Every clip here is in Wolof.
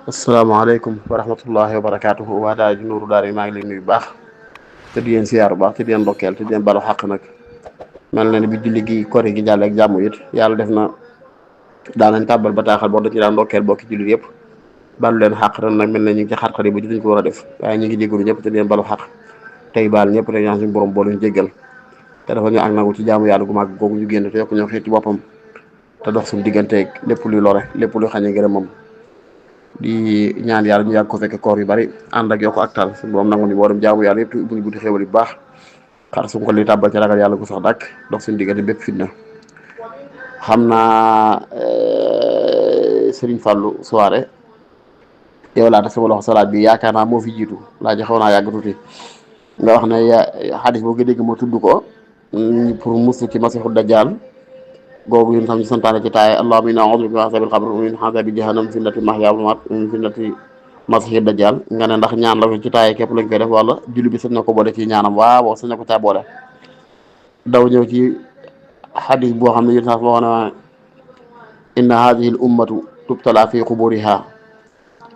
asalaamaaleykum wa rahmatullahi wa barakaatuhu waa daara ji Nuuru Daara yi maa ngi leen nuyu baax te di leen siyaar bu baax te di leen ndokkeel te di leen balu xàq nag mel na ne bi julli gi kori gi jàll ak jàmm it yàlla def na daanañ tàbbal bataaxal boo dañu daan ndokkeel bokki jullit yëpp balu leen xàq ren nag mel na ñu ngi ci xat-xat yi ba jotuñ ko war a def waaye ñu ngi jégalu ñëpp te di leen balu xàq tey baal ñëpp te ñaan suñu borom boo leen jéggal te dafa ñu ak nagu ci jaamu yàlla gu màgg googu ñu génn te yokk ñoo xiit ci boppam te dox suñu digganteeg lépp luy lore lépp luy xañe ngërëmam di ñaan yàlla ñu yàgg ko fekk koor yu bari ànd ak yokk ak tal suñu borom nangu ni boo dem jaamu yàlla yëpp buñu buddi xéwal yu baax xar suñu ko li tàbbal ci ragal yàlla gu sax dàkk dox suñu diggante bépp fitna xam naa Serigne Fallou Souaré yow laa tax sama loxo sa laaj bi yaakaar naa moo fi jiitu laaj xaw naa yàgg tuuti nga wax ne xadis boo ko dégg ma tudd ko pour musu ci masiixu dajjal googu yun tam ñu santaane ci taaye allahumma inna a'uudu bika min azaabil qabr wa min azaabi jahannam min fitnati mahyaa wal mamaat min fitnati masiixi dajjal nga ne ndax ñaan la ko ci taaye képp lañ koy def wala julli bi sañ na ko boole ci ñaanam waaw sañ na ko caa boole daw ñëw ci xadis boo xam ne yun sax boo xam ne inna haadihi l ummatu tubtala fi quburiha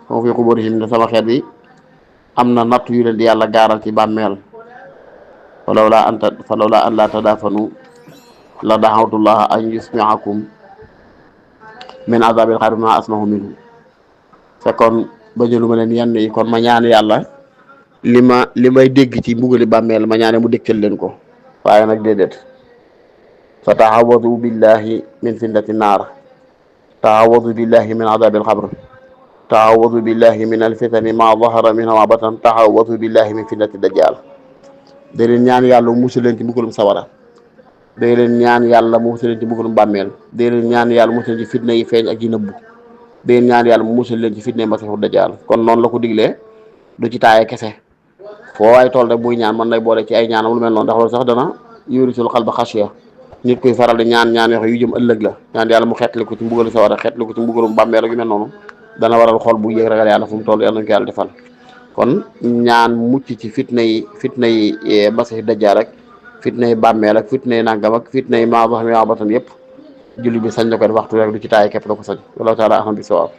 foo fi quburihim ne sama xeet bi am na natt yu leen di yàlla gaaral ci bàmmeel falawlaa an laa tadaafanu la daxawtullaha an yusmiakum min azabil xabri ma asmahu minhu fekkoon ba jëlu ma leen yenn yi kon ma ñaan yàlla li may dégg ci mbugali bàmmeel ma ñaane mu dégtal leen ko waaye nag déedéet fa taxawadu billahi min fitnati naar taxawadu billahi min azabil xabr taxawadu billahi min alfitani ma zahara minha ma batan taxawadu billahi min fitnati dajjal da leen ñaan yàlla mu musul leen ci mbugalum sawara day leen ñaan yàlla mu musul leen ci mbugalum bàmmeel day leen ñaan yàlla mu musul leen ci fitna yi feeñ ak yi nëbbu day leen ñaan yàlla mu musul leen ci fitna yi masiixu dajjal kon noonu la ko diglee du ci taaye kese foo waaye tool rek buy ñaan man lay boole ci ay ñaanam lu mel noonu ndax loolu sax dana yurisul xalba xasiya nit kuy faral di ñaan yoo yu jëm ëllëg la ñaan yàlla mu xeetli ko ci mbugalu sawara xeetli ko ci mbugalum bàmmeel ak yu mel noonu dana waral xol bu yéeg ragal yàlla fu mu toll yàlla nañ ko yàlla defal kon ñaan mucc ci fitna yi masiixu dajjal rek fitna yi bàmmeel ak fitna yi nàngam ak fitna yi maa bax mi maa batan yëpp julli bi sañ na ko def waxtu rek du ci taay képp la ko sañ wallahu taala ahmad bi sawaab